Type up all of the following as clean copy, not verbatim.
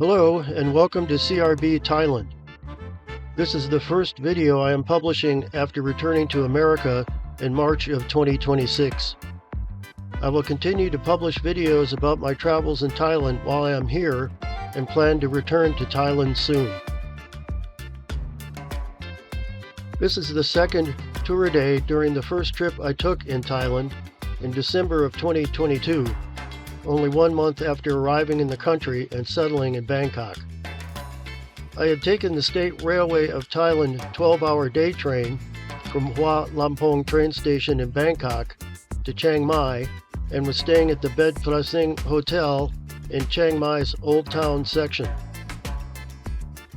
Hello and welcome to CRB Thailand. This is the first video I am publishing after returning to America in March of 2026. I will continue to publish videos about my travels in Thailand while I am here and plan to return to Thailand soon. This is the second tour day during the first trip I took in Thailand in December of 2022, only 1 month after arriving in the country and settling in Bangkok. I had taken the State Railway of Thailand 12-hour day train from Hua Lamphong train station in Bangkok to Chiang Mai and was staying at the Bed Prasing Hotel in Chiang Mai's Old Town section.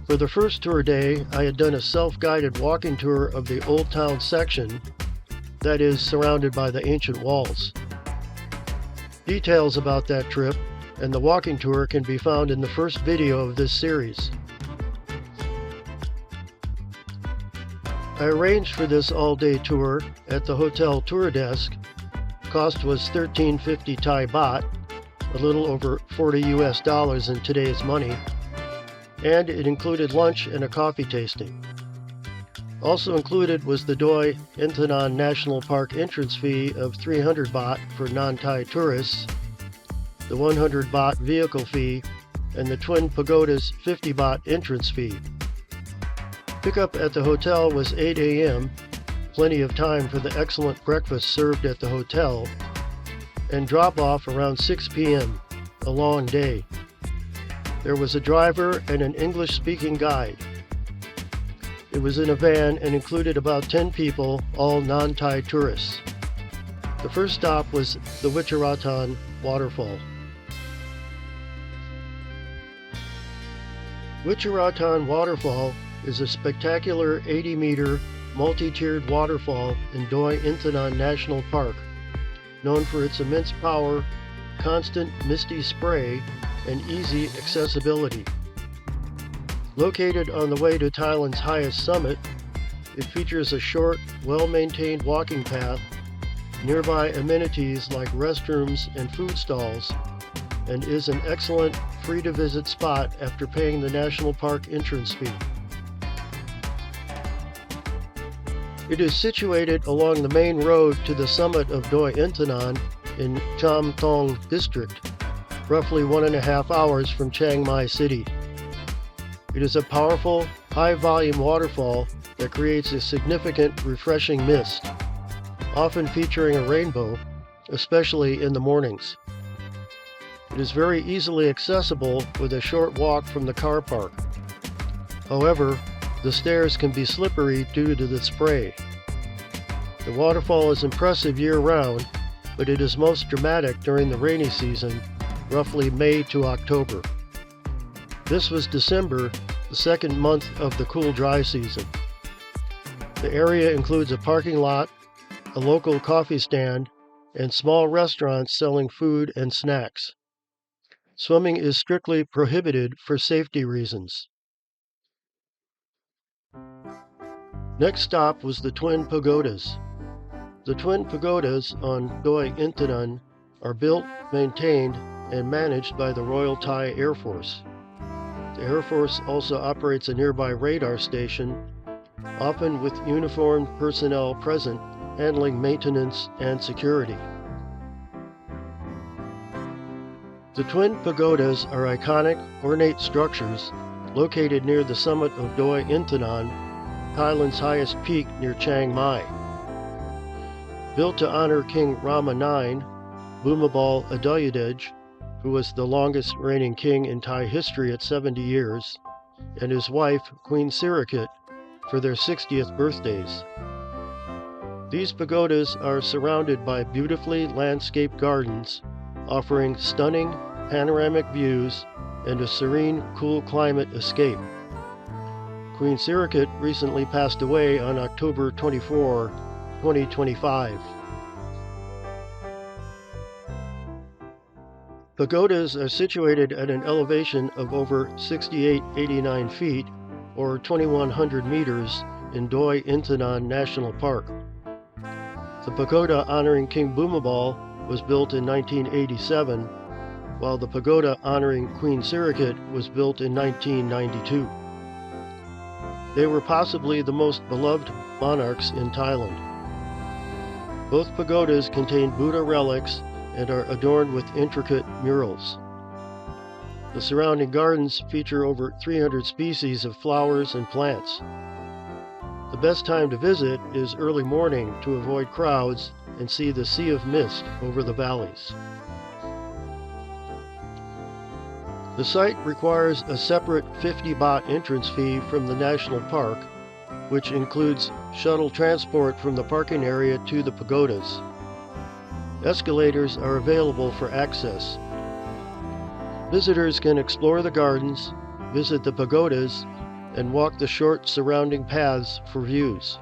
For the first tour day, I had done a self-guided walking tour of the Old Town section, that is, surrounded by the ancient walls. Details about that trip and the walking tour can be found in the first video of this series. I arranged for this all-day tour at the hotel tour desk. Cost was $13.50 Thai baht, a little over $40 US in today's money, and it included lunch and a coffee tasting. Also included was the Doi Inthanon National Park entrance fee of 300 baht for non-Thai tourists, the 100 baht vehicle fee, and the Twin Pagodas 50 baht entrance fee. Pickup at the hotel was 8 a.m., plenty of time for the excellent breakfast served at the hotel, and drop-off around 6 p.m., a long day. There was a driver and an English-speaking guide. It was in a van and included about 10 people, all non-Thai tourists. The first stop was the Wachirathan waterfall. Wachirathan Waterfall is a spectacular 80-meter, multi-tiered waterfall in Doi Inthanon National Park, known for its immense power, constant misty spray, and easy accessibility. Located on the way to Thailand's highest summit, it features a short, well-maintained walking path, nearby amenities like restrooms and food stalls, and is an excellent free-to-visit spot after paying the national park entrance fee. It is situated along the main road to the summit of Doi Inthanon in Cham Thong district, roughly 1.5 hours from Chiang Mai city. It is a powerful, high-volume waterfall that creates a significant, refreshing mist, often featuring a rainbow, especially in the mornings. It is very easily accessible with a short walk from the car park. However, the stairs can be slippery due to the spray. The waterfall is impressive year-round, but it is most dramatic during the rainy season, roughly May to October. This was December, the second month of the cool dry season. The area includes a parking lot, a local coffee stand, and small restaurants selling food and snacks. Swimming is strictly prohibited for safety reasons. Next stop was the Twin Pagodas. The Twin Pagodas on Doi Inthanon are built, maintained, and managed by the Royal Thai Air Force. The Air Force also operates a nearby radar station, often with uniformed personnel present handling maintenance and security. The Twin Pagodas are iconic, ornate structures located near the summit of Doi Inthanon, Thailand's highest peak near Chiang Mai. Built to honor King Rama IX, Bhumibol Adulyadej, who was the longest reigning king in Thai history at 70 years, and his wife, Queen Sirikit, for their 60th birthdays. These pagodas are surrounded by beautifully landscaped gardens, offering stunning panoramic views and a serene, cool climate escape. Queen Sirikit recently passed away on October 24, 2025. Pagodas are situated at an elevation of over 68-89 feet, or 2,100 meters, in Doi Inthanon National Park. The pagoda honoring King Bhumibol was built in 1987 while the pagoda honoring Queen Sirikit was built in 1992. They were possibly the most beloved monarchs in Thailand. Both pagodas contain Buddha relics and are adorned with intricate murals. The surrounding gardens feature over 300 species of flowers and plants. The best time to visit is early morning to avoid crowds and see the sea of mist over the valleys. The site requires a separate 50 baht entrance fee from the national park, which includes shuttle transport from the parking area to the pagodas. Escalators are available for access. Visitors can explore the gardens, visit the pagodas, and walk the short surrounding paths for views.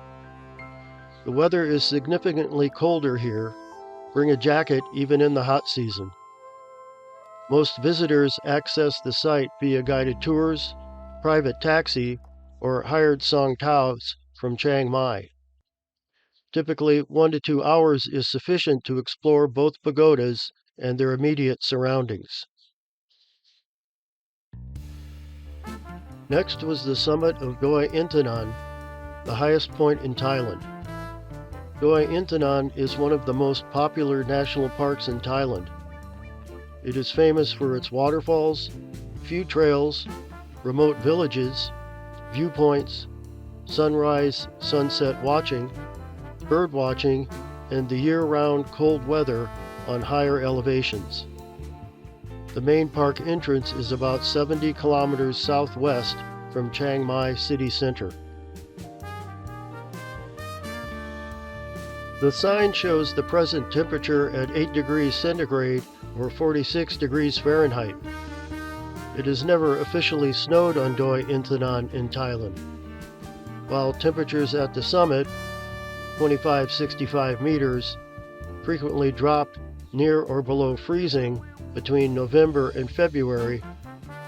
The weather is significantly colder here. Bring a jacket even in the hot season. Most visitors access the site via guided tours, private taxi, or hired song taus from Chiang Mai. Typically, 1 to 2 hours is sufficient to explore both pagodas and their immediate surroundings. Next was the summit of Doi Inthanon, the highest point in Thailand. Doi Inthanon is one of the most popular national parks in Thailand. It is famous for its waterfalls, few trails, remote villages, viewpoints, sunrise-sunset watching, bird watching, and the year-round cold weather on higher elevations. The main park entrance is about 70 kilometers southwest from Chiang Mai city center. The sign shows the present temperature at 8 degrees centigrade or 46 degrees Fahrenheit. It has never officially snowed on Doi Inthanon in Thailand. While temperatures at the summit, 25-65 meters, frequently drop near or below freezing between November and February,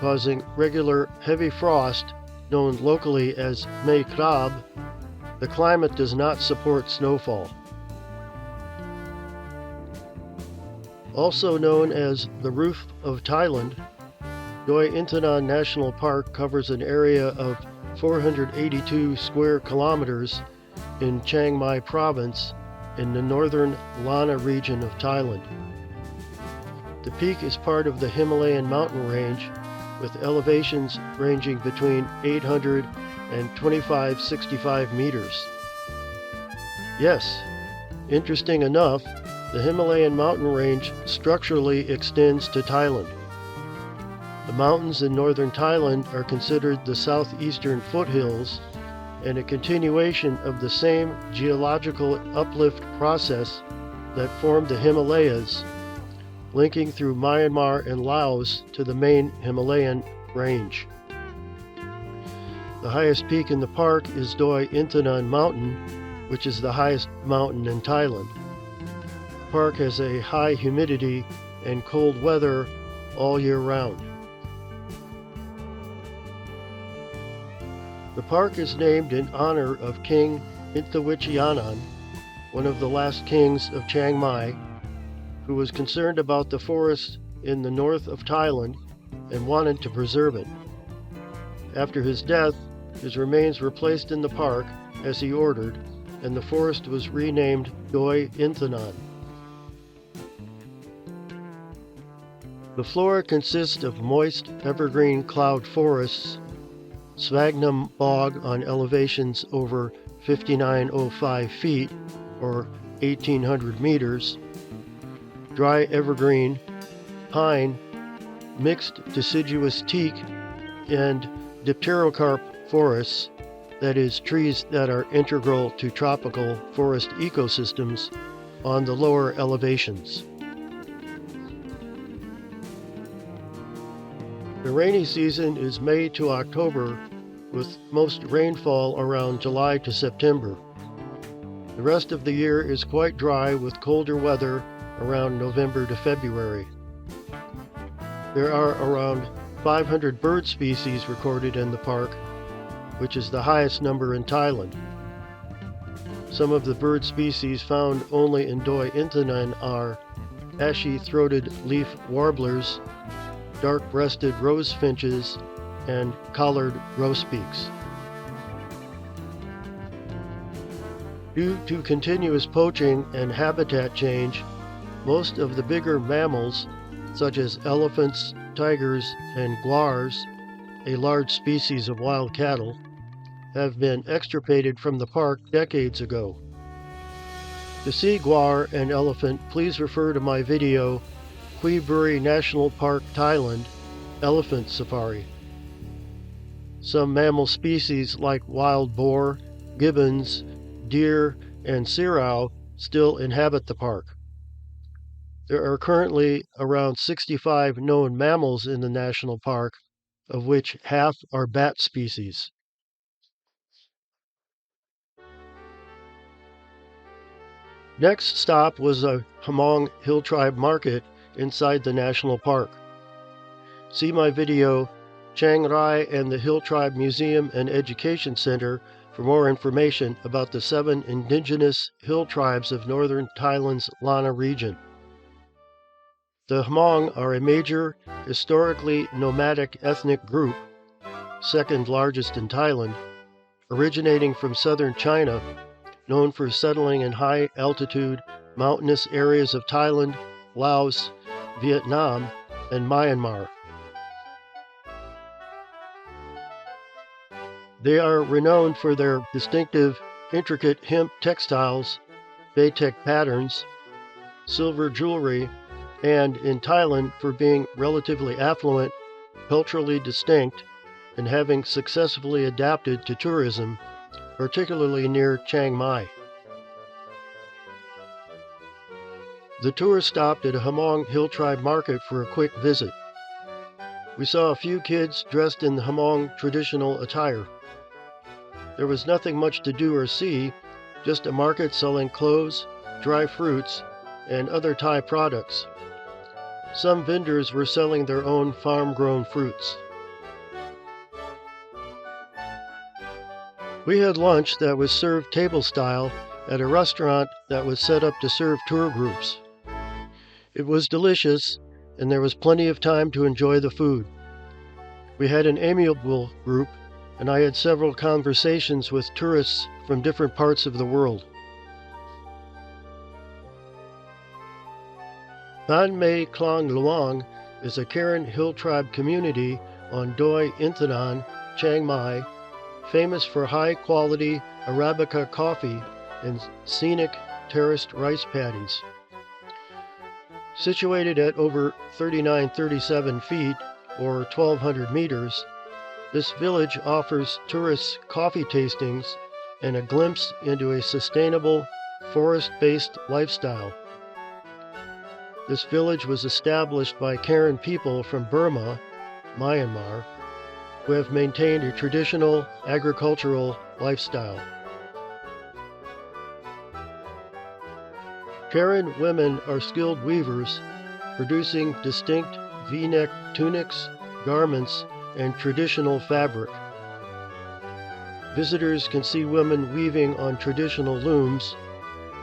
causing regular heavy frost known locally as May Krab, the climate does not support snowfall. Also known as the Roof of Thailand, Doi Inthanon National Park covers an area of 482 square kilometers in Chiang Mai province in the northern Lana region of Thailand. The peak is part of the Himalayan mountain range, with elevations ranging between 800 and 2565 meters. Yes, interesting enough, the Himalayan mountain range structurally extends to Thailand. The mountains in northern Thailand are considered the southeastern foothills and a continuation of the same geological uplift process that formed the Himalayas, linking through Myanmar and Laos to the main Himalayan range. The highest peak in the park is Doi Inthanon Mountain, which is the highest mountain in Thailand. The park has a high humidity and cold weather all year round. The park is named in honor of King Wachirathan, one of the last kings of Chiang Mai, who was concerned about the forest in the north of Thailand and wanted to preserve it. After his death, his remains were placed in the park as he ordered, and the forest was renamed Doi Inthanon. The flora consists of moist evergreen cloud forests, sphagnum bog on elevations over 5,905 feet or 1,800 meters, dry evergreen, pine, mixed deciduous teak, and dipterocarp forests, that is, trees that are integral to tropical forest ecosystems on the lower elevations. The rainy season is May to October, with most rainfall around July to September. The rest of the year is quite dry with colder weather around November to February. There are around 500 bird species recorded in the park, which is the highest number in Thailand. Some of the bird species found only in Doi Inthanon are ashy-throated leaf warblers, dark-breasted rose finches, and collared grosbeaks. Due to continuous poaching and habitat change, most of the bigger mammals, such as elephants, tigers, and guars, a large species of wild cattle, have been extirpated from the park decades ago. To see guar and elephant, please refer to my video, Quy Buri National Park, Thailand, Elephant Safari. Some mammal species like wild boar, gibbons, deer, and sirao still inhabit the park. There are currently around 65 known mammals in the national park, of which half are bat species. Next stop was a Hmong Hilltribe market inside the national park. See my video, Chiang Mai and the Hilltribe Museum and Education Center, for more information about the 7 indigenous hill tribes of northern Thailand's Lana region. The Hmong are a major, historically nomadic ethnic group, second largest in Thailand, originating from southern China, known for settling in high-altitude, mountainous areas of Thailand, Laos, Vietnam, and Myanmar. They are renowned for their distinctive, intricate hemp textiles, batik patterns, silver jewelry, and in Thailand for being relatively affluent, culturally distinct, and having successfully adapted to tourism, particularly near Chiang Mai. The tour stopped at a Hmong Hilltribe market for a quick visit. We saw a few kids dressed in Hmong traditional attire. There was nothing much to do or see, just a market selling clothes, dry fruits, and other Thai products. Some vendors were selling their own farm-grown fruits. We had lunch that was served table-style at a restaurant that was set up to serve tour groups. It was delicious, and there was plenty of time to enjoy the food. We had an amiable group, and I had several conversations with tourists from different parts of the world. Ban Mae Klong Luang is a Karen Hilltribe community on Doi Inthanon, Chiang Mai, famous for high-quality Arabica coffee and scenic terraced rice paddies. Situated at over 39-37 feet, or 1,200 meters, this village offers tourists coffee tastings and a glimpse into a sustainable, forest-based lifestyle. This village was established by Karen people from Burma, Myanmar, who have maintained a traditional agricultural lifestyle. Karen women are skilled weavers, producing distinct V-neck tunics, garments, and traditional fabric. Visitors can see women weaving on traditional looms,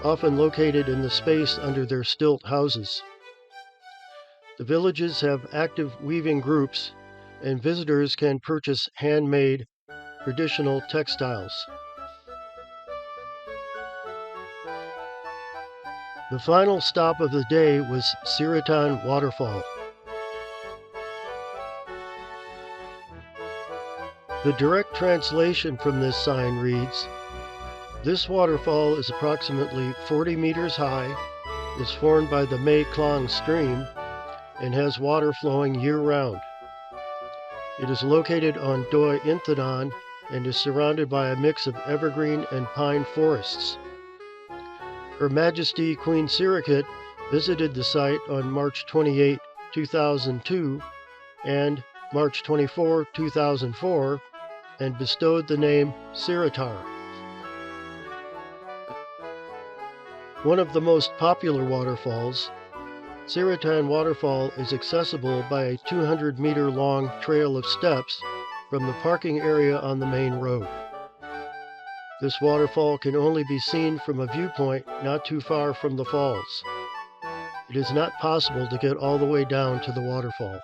often located in the space under their stilt houses. The villages have active weaving groups, and visitors can purchase handmade, traditional textiles. The final stop of the day was Sirithan Waterfall. The direct translation from this sign reads, "This waterfall is approximately 40 meters high, is formed by the Mae Klong stream, and has water flowing year-round. It is located on Doi Inthanon and is surrounded by a mix of evergreen and pine forests." Her Majesty Queen Sirikit visited the site on March 28, 2002 and March 24, 2004 and bestowed the name Siritar. One of the most popular waterfalls, Sirithan Waterfall is accessible by a 200-meter-long trail of steps from the parking area on the main road. This waterfall can only be seen from a viewpoint not too far from the falls. It is not possible to get all the way down to the waterfall.